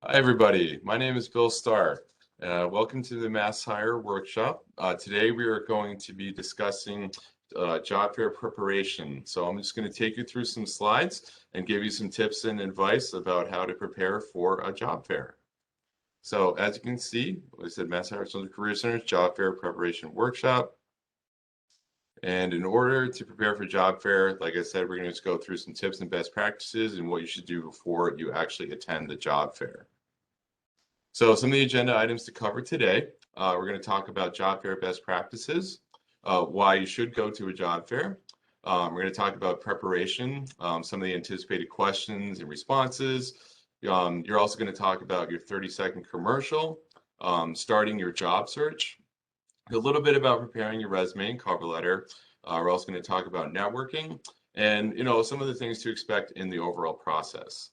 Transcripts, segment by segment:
Hi, everybody. My name is Bill Starr. Welcome to the Mass Hire Workshop. Today we are going to be discussing job fair preparation. So I'm just going to take you through some slides and give you some tips and advice about how to prepare for a job fair. So as you can see, like I said, Mass Hire Career Center's Job Fair Preparation Workshop. And in order to prepare for job fair, like I said, we're going to just go through some tips and best practices and what you should do before you actually attend the job fair. So some of the agenda items to cover today, we're going to talk about job fair best practices, why you should go to a job fair. We're going to talk about preparation, some of the anticipated questions and responses. You're also going to talk about your 30-second commercial, starting your job search, a little bit about preparing your resume and cover letter. We're also going to talk about networking and some of the things to expect in the overall process.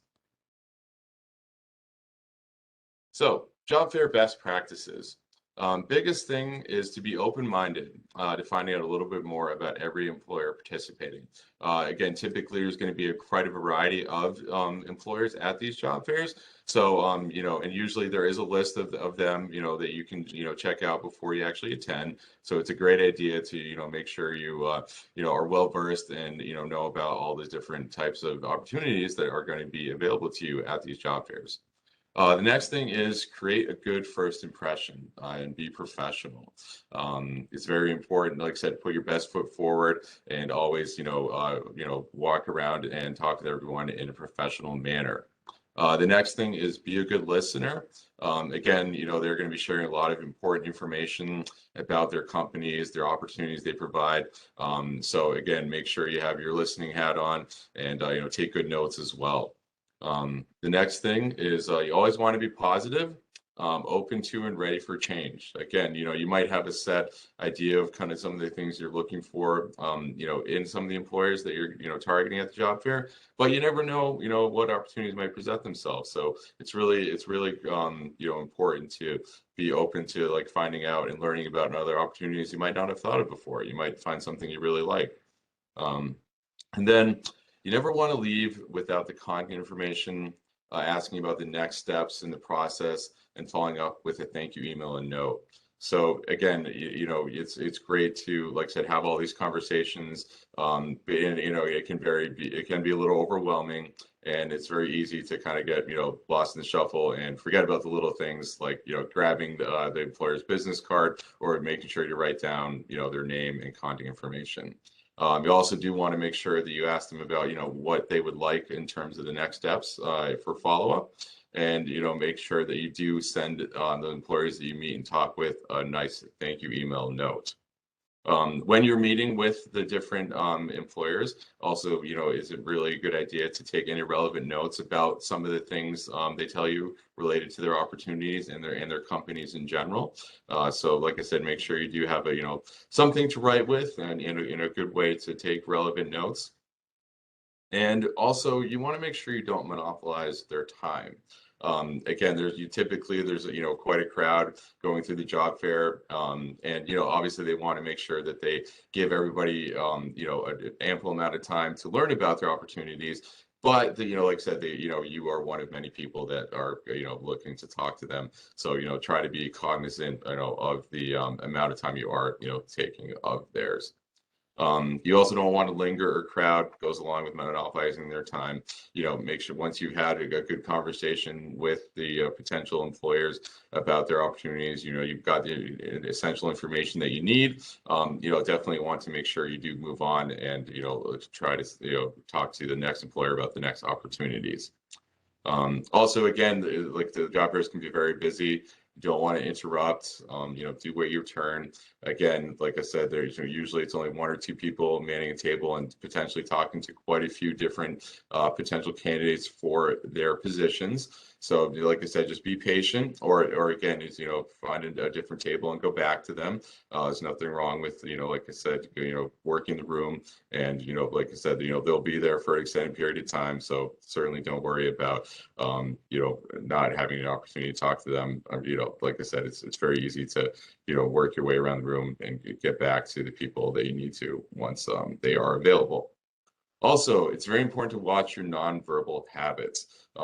So, job fair best practices. Biggest thing is to be open-minded to finding out a little bit more about every employer participating. Again, typically there's going to be quite a variety of employers at these job fairs. So, and usually there is a list of them, that you can, check out before you actually attend. So it's a great idea to, make sure you, are well-versed and, know about all the different types of opportunities that are going to be available to you at these job fairs. The next thing is create a good first impression and be professional. It's very important, like I said, put your best foot forward and always, walk around and talk to everyone in a professional manner. The next thing is be a good listener. Again, they're going to be sharing a lot of important information about their companies, their opportunities they provide. So again, make sure you have your listening hat on and, take good notes as well. The next thing is you always want to be positive, open to and ready for change. Again, you might have a set idea of kind of some of the things you're looking for, in some of the employers that you're, targeting at the job fair, but you never know, what opportunities might present themselves. So it's really, important to be open to like finding out and learning about other opportunities you might not have thought of before. You might find something you really like. Um, and then you never want to leave without the contact information, asking about the next steps in the process, and following up with a thank you email and note. So again, it's great to, like I said, have all these conversations. And it can be a little overwhelming, and it's very easy to kind of get lost in the shuffle and forget about the little things like grabbing the employer's business card or making sure to write down their name and contact information. You also do want to make sure that you ask them about, what they would like in terms of the next steps for follow-up, and make sure that you do send the employers that you meet and talk with a nice thank you email note. When you're meeting with the different employers, also, is it really a good idea to take any relevant notes about some of the things they tell you related to their opportunities and their companies in general? So, like I said, make sure you do have something to write with and in a good way to take relevant notes. And also, you want to make sure you don't monopolize their time. Again, there's quite a crowd going through the job fair, and obviously they want to make sure that they give everybody an ample amount of time to learn about their opportunities. But like I said, you are one of many people that are looking to talk to them. So try to be cognizant of the amount of time you are taking of theirs. You also don't want to linger or crowd, goes along with monopolizing their time. Make sure once you've had a good conversation with the potential employers about their opportunities, you've got the essential information that you need. Definitely want to make sure you do move on and, try to, talk to the next employer about the next opportunities. Also, again, like the job fairs can be very busy. You don't want to interrupt. Do wait your turn. Again, like I said, there's usually it's only one or two people manning a table and potentially talking to quite a few different potential candidates for their positions. So, like I said, just be patient, or again, is find a different table and go back to them. There's nothing wrong with like I said, working the room, and like I said, they'll be there for an extended period of time. So certainly don't worry about not having an opportunity to talk to them. Like I said, it's very easy to work your way around the room and get back to the people that you need to once they are available. Also, it's very important to watch your nonverbal habits. A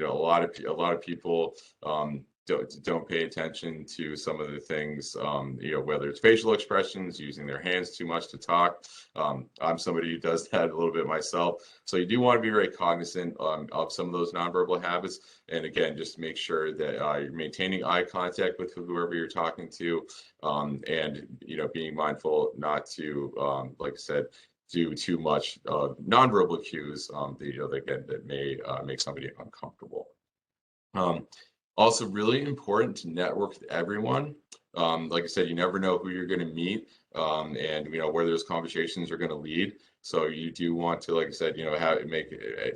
lot of people don't pay attention to some of the things. Whether it's facial expressions, using their hands too much to talk. I'm somebody who does that a little bit myself. So you do want to be very cognizant of some of those nonverbal habits. And again, just make sure that you're maintaining eye contact with whoever you're talking to, and being mindful not to, like I said, do too much nonverbal cues that may make somebody uncomfortable. Also, really important to network with everyone. Like I said, you never know who you're going to meet, and where those conversations are going to lead. So you do want to, like I said,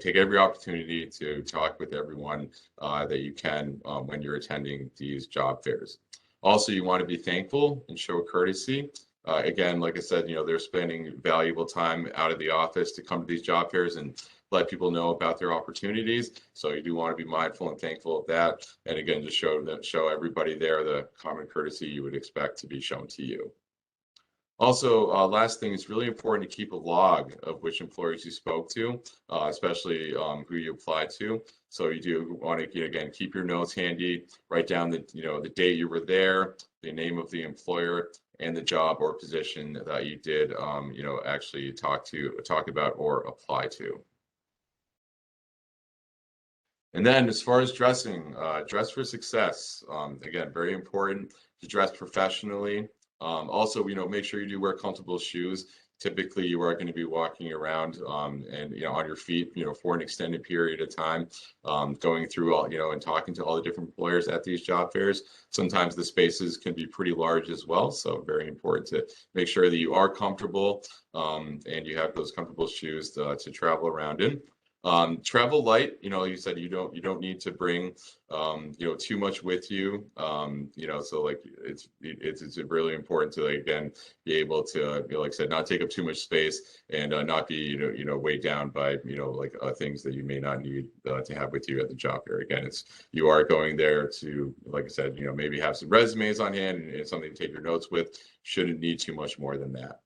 take every opportunity to talk with everyone that you can when you're attending these job fairs. Also, you want to be thankful and show courtesy. Again, like I said, they're spending valuable time out of the office to come to these job fairs and let people know about their opportunities. So you do want to be mindful and thankful of that. And again, just show everybody there the common courtesy you would expect to be shown to you. Also, last thing, it's really important to keep a log of which employers you spoke to, especially who you applied to. So you do want to, again, keep your notes handy, write down the date you were there, the name of the employer, and the job or position that you did, actually talk about or apply to. And then as far as dressing, dress for success. Again, very important to dress professionally. Also, make sure you do wear comfortable shoes. Typically, you are going to be walking around and on your feet, for an extended period of time, going through all, and talking to all the different employers at these job fairs. Sometimes the spaces can be pretty large as well, so very important to make sure that you are comfortable and you have those comfortable shoes to travel around in. Travel light, you said you don't need to bring, too much with you. So like it's really important to, like, again, be able to, like I said, not take up too much space and not be, weighed down by, things that you may not need to have with you at the job fair. Again, you are going there to, like I said, maybe have some resumes on hand and something to take your notes with. Shouldn't need too much more than that.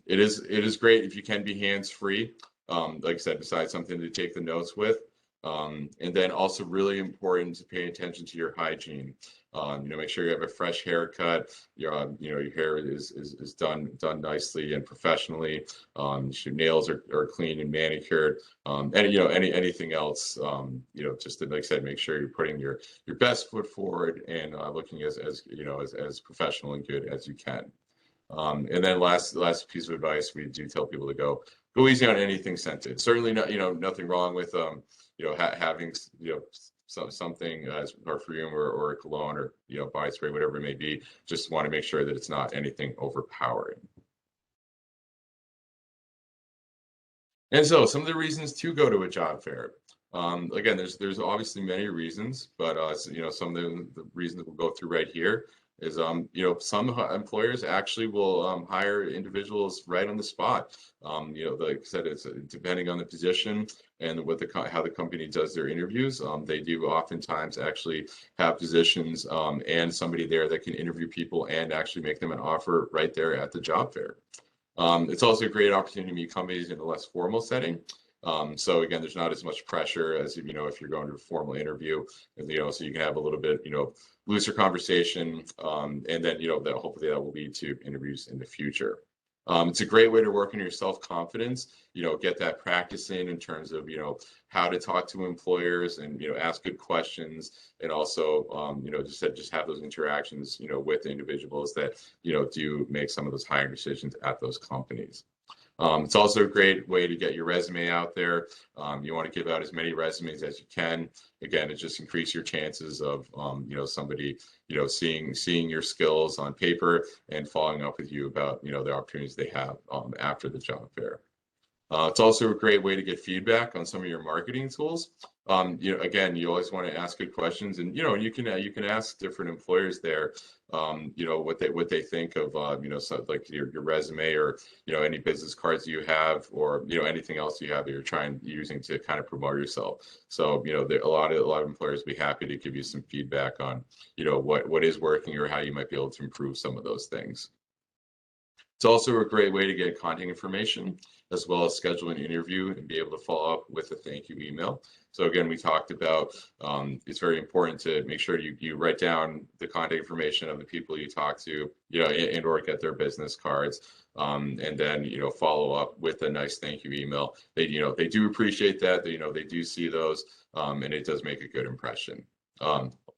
It is great if you can be hands-free. Like I said, besides something to take the notes with. And then also really important to pay attention to your hygiene. Make sure you have a fresh haircut. Your hair is done nicely and professionally. Your nails are clean and manicured. And anything else. Just to, like I said, make sure you're putting your best foot forward and looking as professional and good as you can. And then last piece of advice, we do tell people to go easy on anything scented. Certainly not, nothing wrong with having something as perfume or a cologne or body spray, whatever it may be. Just want to make sure that it's not anything overpowering. And so some of the reasons to go to a job fair. Again, there's obviously many reasons, but some of the reasons we'll go through right here is some employers actually will hire individuals right on the spot. Like I said, it's depending on the position and how the company does their interviews. They do oftentimes actually have positions and somebody there that can interview people and actually make them an offer right there at the job fair. It's also a great opportunity to meet companies in a less formal setting. So again, there's not as much pressure as if you're going to a formal interview, so you can have a little bit looser conversation, and then that hopefully that will lead to interviews in the future. It's a great way to work on your self-confidence, get that practice in terms of, how to talk to employers and, ask good questions, and also, just have those interactions, with individuals that, do make some of those hiring decisions at those companies. It's also a great way to get your resume out there. You want to give out as many resumes as you can. Again, it just increases your chances of, somebody, seeing your skills on paper and following up with you about, the opportunities they have after the job fair. It's also a great way to get feedback on some of your marketing tools. Again, you always want to ask good questions, and you can ask different employers there, what they think of so like your resume or any business cards you have, or anything else you have that you're using to kind of promote yourself. So a lot of employers will be happy to give you some feedback on what is working or how you might be able to improve some of those things. It's also a great way to get contact information as well as schedule an interview and be able to follow up with a thank you email. So again, we talked about it's very important to make sure you write down the contact information of the people you talk to, and or get their business cards. And then follow up with a nice thank you email. They do appreciate that. They do see those, and it does make a good impression.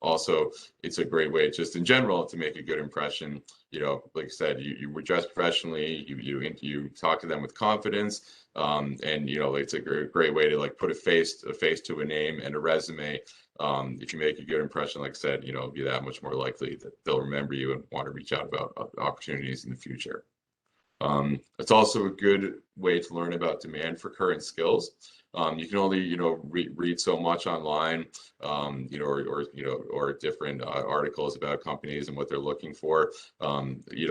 Also, it's a great way just in general to make a good impression. Like I said, you were dressed professionally, you talk to them with confidence, and it's a great way to like put a face to a name and a resume. If you make a good impression, like I said, it'll be that much more likely that they'll remember you and want to reach out about opportunities in the future. It's also a good way to learn about demand for current skills. You can only, read so much online, or different articles about companies and what they're looking for. A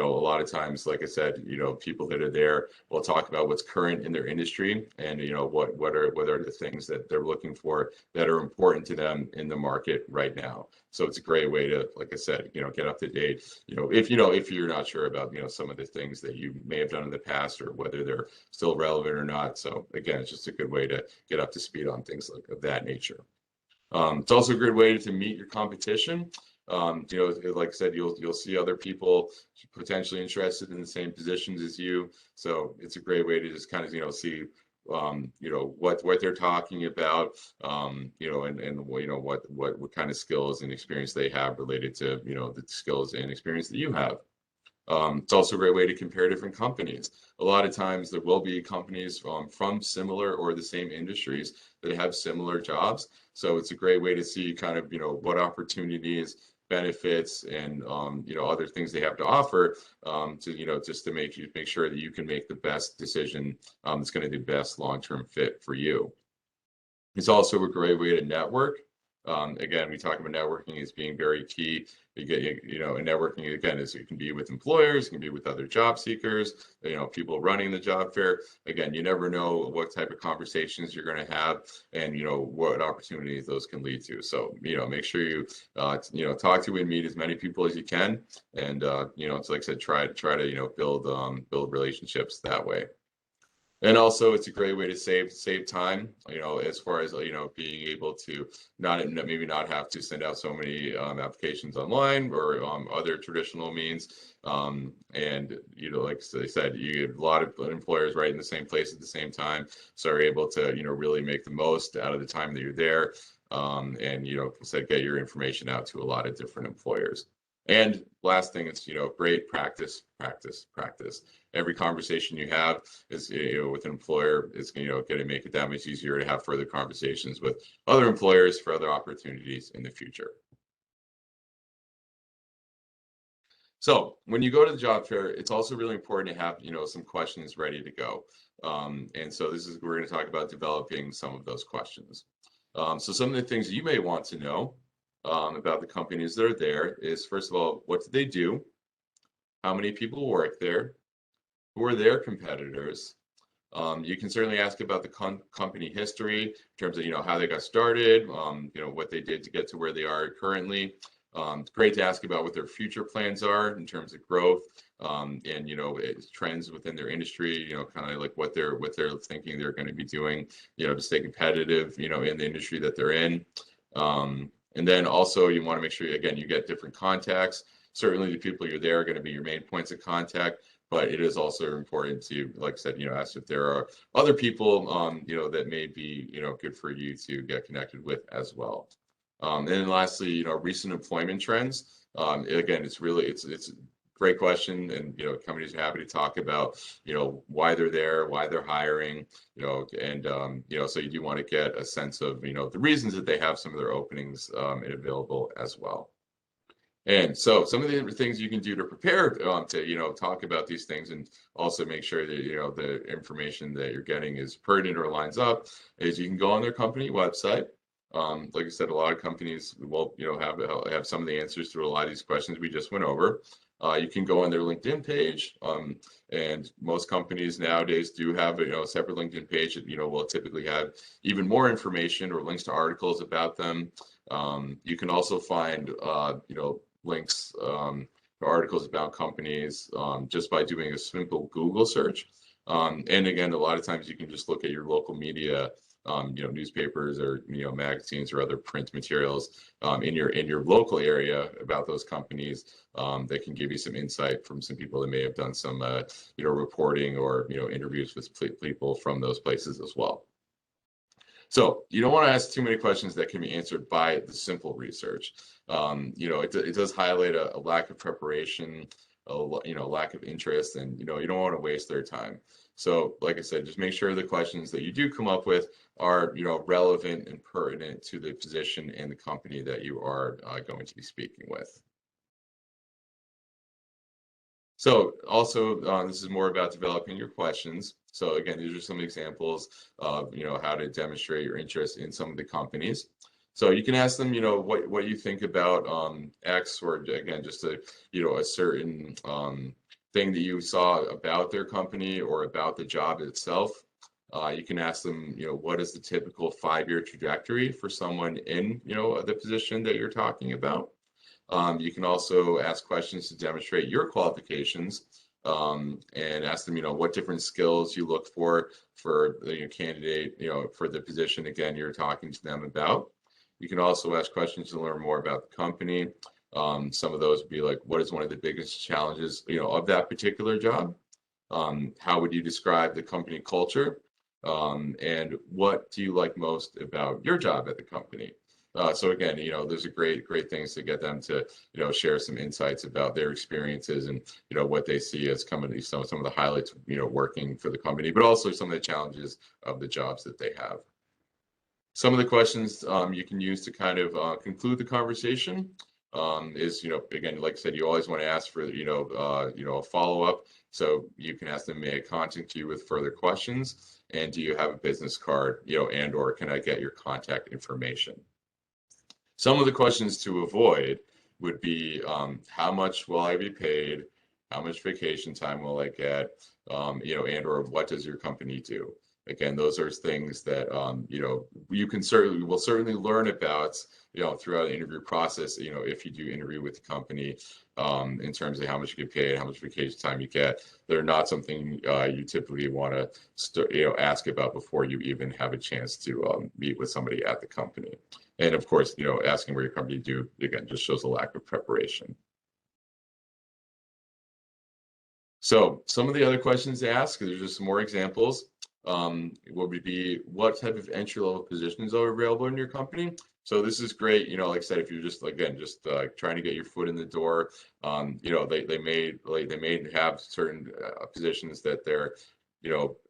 lot of times, like I said, people that are there will talk about what's current in their industry and, what are the things that they're looking for that are important to them in the market right now. So it's a great way to, like I said, get up to date. If you're not sure about, some of the things that you may have done in the past or whether they're still relevant or not. So again, it's just a good way to get up to speed on things like of that nature. It's also a good way to meet your competition. Like I said, you'll see other people potentially interested in the same positions as you. So it's a great way to just kind of see what they're talking about, and what kind of skills and experience they have related to the skills and experience that you have. It's also a great way to compare different companies. A lot of times there will be companies from similar or the same industries that have similar jobs. So it's a great way to see kind of, what opportunities, benefits, and, other things they have to offer, just to make sure that you can make the best decision that's going to be the best long-term fit for you. It's also a great way to network. Again, we talk about networking as being very key. And networking again is it can be with employers, it can be with other job seekers, people running the job fair. Again, you never know what type of conversations you're going to have, and what opportunities those can lead to. So make sure you talk to and meet as many people as you can, and it's like I said, try to build relationships that way. And also, it's a great way to save time, as far as, being able to maybe not have to send out so many applications online or other traditional means. And, like I said, you get a lot of employers right in the same place at the same time. So you're able to, really make the most out of the time that you're there. And, like I said, get your information out to a lot of different employers. And last thing is, great practice. Every conversation you have is, with an employer is, going to make it that much easier to have further conversations with other employers for other opportunities in the future. So when you go to the job fair, it's also really important to have, some questions ready to go. And so we're going to talk about developing some of those questions. So some of the things you may want to know about the companies that are there is, first of all, what do they do? How many people work there? Who are their competitors? You can certainly ask about the company history in terms of, how they got started, what they did to get to where they are currently. It's great to ask about what their future plans are in terms of growth, and trends within their industry. Kind of like what they're thinking they're going to be doing, to stay competitive, in the industry that they're in. And then also you want to make sure, again, you get different contacts. Certainly the people you're there are going to be your main points of contact, but it is also important to, like I said, ask if there are other people, that may be, good for you to get connected with as well. And then lastly, recent employment trends. Again, it's a great question, and companies are happy to talk about why they're there, why they're hiring, and so you do want to get a sense of the reasons that they have some of their openings available as well. And so some of the things you can do to prepare to talk about these things and also make sure that the information that you're getting is pertinent or lines up is you can go on their company website. Like I said, a lot of companies will have some of the answers to a lot of these questions we just went over. You can go on their LinkedIn page, and most companies nowadays do have a separate LinkedIn page that will typically have even more information or links to articles about them. You can also find links articles about companies just by doing a simple Google search. And again, a lot of times you can just look at your local media, newspapers or magazines or other print materials in your local area about those companies that can give you some insight from some people that may have done some reporting or interviews with people from those places as well. So you don't want to ask too many questions that can be answered by the simple research. It does highlight a lack of preparation, lack of interest, and you don't want to waste their time. So, like I said, just make sure the questions that you do come up with are relevant and pertinent to the position and the company that you are going to be speaking with. So also, this is more about developing your questions. So again, these are some examples of how to demonstrate your interest in some of the companies. So you can ask them, what you think about X, or again, just a certain thing that you saw about their company or about the job itself. You can ask them, what is the typical 5-year trajectory for someone in the position that you're talking about. You can also ask questions to demonstrate your qualifications and ask them, what different skills you look for the candidate, for the position, again, you're talking to them about. You can also ask questions to learn more about the company. Some of those would be like, what is one of the biggest challenges, of that particular job? How would you describe the company culture? And what do you like most about your job at the company? So again, those are great things to get them to, share some insights about their experiences and, what they see as company, some of the highlights, working for the company, but also some of the challenges of the jobs that they have. Some of the questions you can use to kind of conclude the conversation is, again, like I said, you always want to ask for, a follow-up. So you can ask them, may I contact you with further questions? And do you have a business card, and or can I get your contact information? Some of the questions to avoid would be, how much will I be paid? How much vacation time will I get? And or what does your company do? Again, those are things that, you will certainly learn about, throughout the interview process, if you do interview with the company, in terms of how much you get paid, how much vacation time you get. They're not something you typically want to, ask about before you even have a chance to meet with somebody at the company. And of course, asking what your company do, again, just shows a lack of preparation. So some of the other questions to ask, there's just some more examples. Would be, what type of entry-level positions are available in your company? So this is great, like I said, if you're just trying to get your foot in the door, they may have certain positions that they're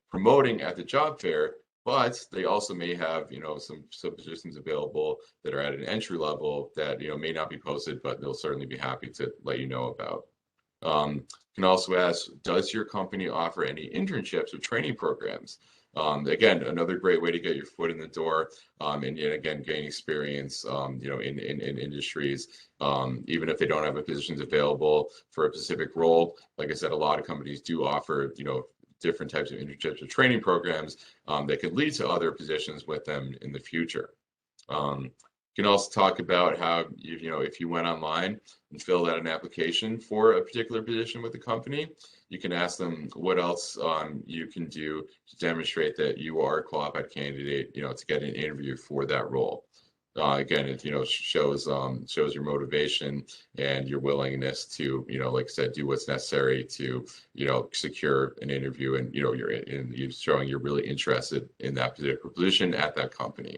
promoting at the job fair, but they also may have some positions available that are at an entry level that may not be posted, but they'll certainly be happy to let you know about. You can also ask, does your company offer any internships or training programs? Again, another great way to get your foot in the door, and again, gain experience, in industries, even if they don't have positions available for a specific role. Like I said, a lot of companies do offer, different types of internships or training programs that could lead to other positions with them in the future. You can also talk about how, if you went online and filled out an application for a particular position with the company, you can ask them what else you can do to demonstrate that you are a qualified candidate, to get an interview for that role. Again, it shows your motivation and your willingness to, like I said, do what's necessary to, secure an interview, and you're showing you're really interested in that particular position at that company.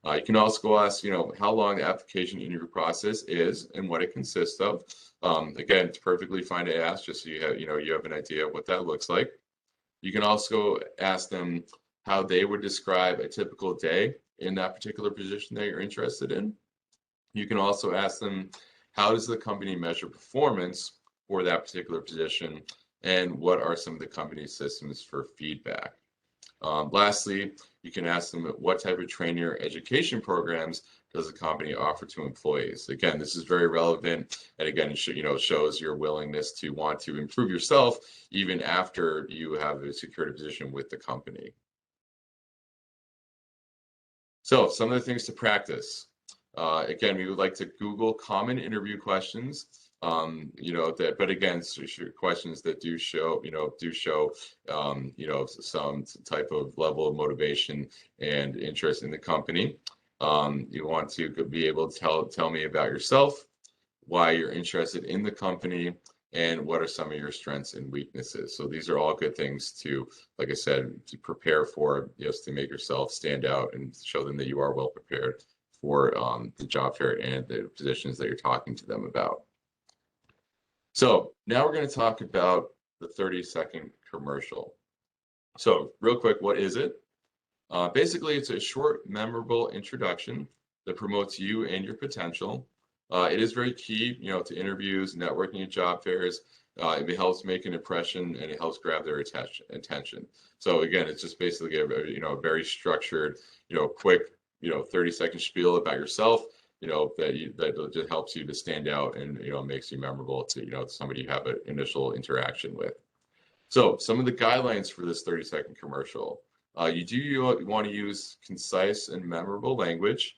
You can also go ask, how long the application interview process is and what it consists of. Again, it's perfectly fine to ask, just so you have an idea of what that looks like. You can also ask them how they would describe a typical day in that particular position that you're interested in. You can also ask them, how does the company measure performance for that particular position, and what are some of the company's systems for feedback? Lastly, you can ask them what type of training or education programs does the company offer to employees. Again, this is very relevant, and again, it shows your willingness to want to improve yourself even after you have a secured position with the company. So some of the things to practice. Again, we would like to Google common interview questions. but again, questions that do show, some type of level of motivation and interest in the company. You want to be able to tell me about yourself, why you're interested in the company, and what are some of your strengths and weaknesses. So these are all good things to, like I said, to prepare for, just to make yourself stand out and show them that you are well prepared for the job fair and the positions that you're talking to them about. So now we're going to talk about the 30-second commercial. So real quick, what is it? Basically, it's a short, memorable introduction that promotes you and your potential. It is very key, to interviews, networking at job fairs. It helps make an impression and it helps grab their attention. So again, it's just basically a very structured, quick, 30-second spiel about yourself, that just helps you to stand out and, makes you memorable to, somebody you have an initial interaction with. So some of the guidelines for this 30-second commercial. You want to use concise and memorable language.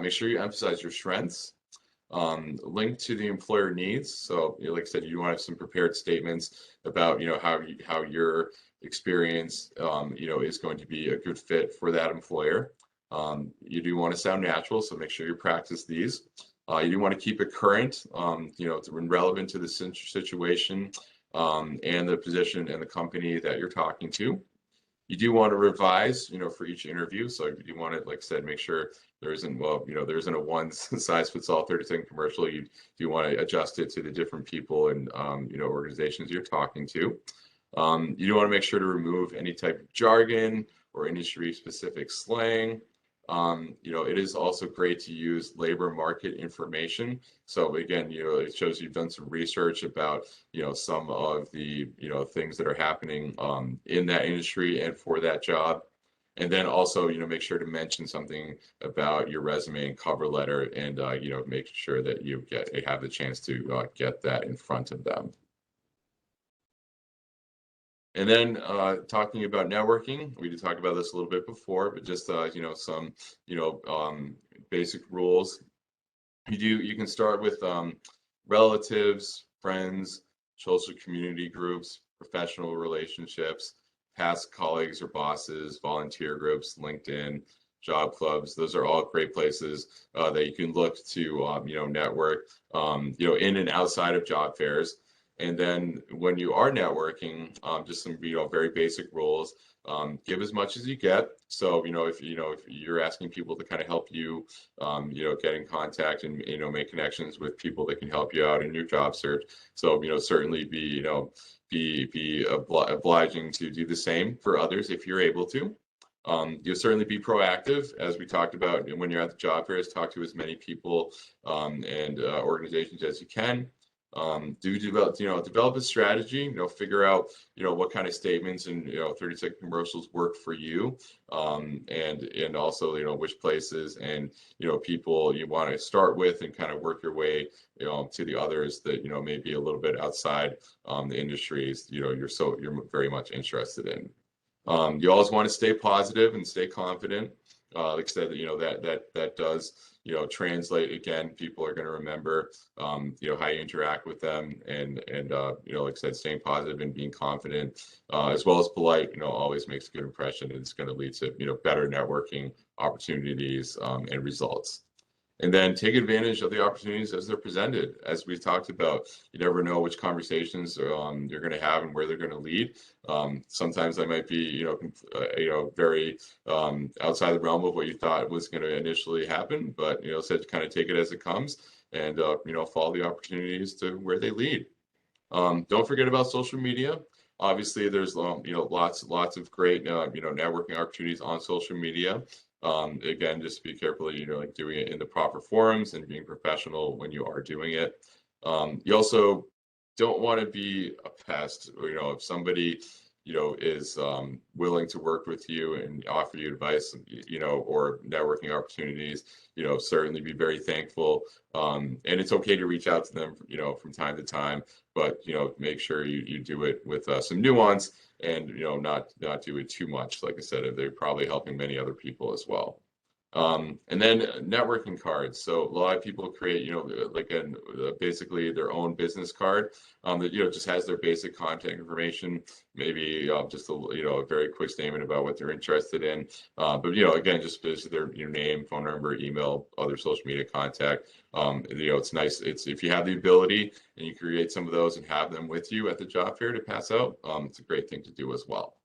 Make sure you emphasize your strengths. Link to the employer needs. So, like I said, you want to have some prepared statements about, how your experience, is going to be a good fit for that employer. You do want to sound natural, so make sure you practice these. You do want to keep it current, to relevant to the situation, and the position and the company that you're talking to. You do want to revise, for each interview. So you want to, like I said, make sure there isn't a one size fits all 30-second commercial. You do want to adjust it to the different people and, organizations you're talking to. You do want to make sure to remove any type of jargon or industry specific slang. It is also great to use labor market information. So again, it shows you've done some research about, some of the, things that are happening in that industry and for that job. And then also, make sure to mention something about your resume and cover letter and, make sure that you have the chance to get that in front of them. And then talking about networking, we did talk about this a little bit before, but just some basic rules. You can start with relatives, friends, social community groups, professional relationships, past colleagues or bosses, volunteer groups, LinkedIn, job clubs. Those are all great places that you can look to network in and outside of job fairs. And then when you are networking, just some very basic rules. Give as much as you get. So if you're asking people to kind of help you, get in contact and make connections with people that can help you out in your job search. So certainly be obliging to do the same for others if you're able to. You'll certainly be proactive, as we talked about when you're at the job fairs. Talk to as many people and organizations as you can. Develop a strategy, figure out, what kind of statements and, 30-second commercials work for you. And also, which places and, people you want to start with and kind of work your way, to the others that, may be a little bit outside the industries, you're very much interested in. You always want to stay positive and stay confident. Like I said, that does, translate. Again, people are going to remember, how you interact with them and like I said, staying positive and being confident, as well as polite, always makes a good impression. And it's going to lead to, better networking opportunities and results. And then take advantage of the opportunities as they're presented. As we talked about, you never know which conversations you're going to have and where they're going to lead. Sometimes they might be, very outside the realm of what you thought was going to initially happen. But so kind of take it as it comes and follow the opportunities to where they lead. Don't forget about social media. Obviously, there's lots of great networking opportunities on social media. Again, just be careful, like doing it in the proper forums and being professional when you are doing it. You also don't want to be a pest. If somebody, is willing to work with you and offer you advice, or networking opportunities, certainly be very thankful. And it's okay to reach out to them, from time to time, but, make sure you do it with some nuance and, not do it too much. Like I said, they're probably helping many other people as well. And then networking cards. So a lot of people create, like basically their own business card that just has their basic contact information, maybe just a very quick statement about what they're interested in. But again, just basically their name, phone number, email, other social media contact. It's nice. It's if you have the ability and you create some of those and have them with you at the job fair to pass out, it's a great thing to do as well.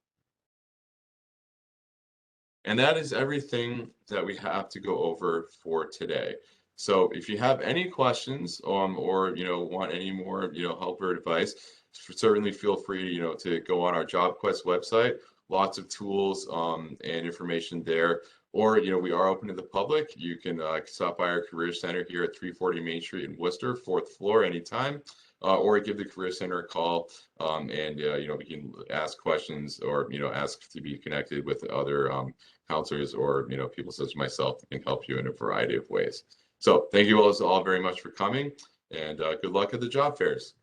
And that is everything that we have to go over for today. So if you have any questions or want any more help or advice, certainly feel free to go on our JobQuest website. Lots of tools and information there. Or we are open to the public. You can stop by our Career Center here at 340 Main Street in Worcester, 4th floor, anytime. Or give the Career Center a call, and we can ask questions or ask to be connected with other counselors or people such as myself that can help you in a variety of ways. So thank you all very much for coming, and good luck at the job fairs.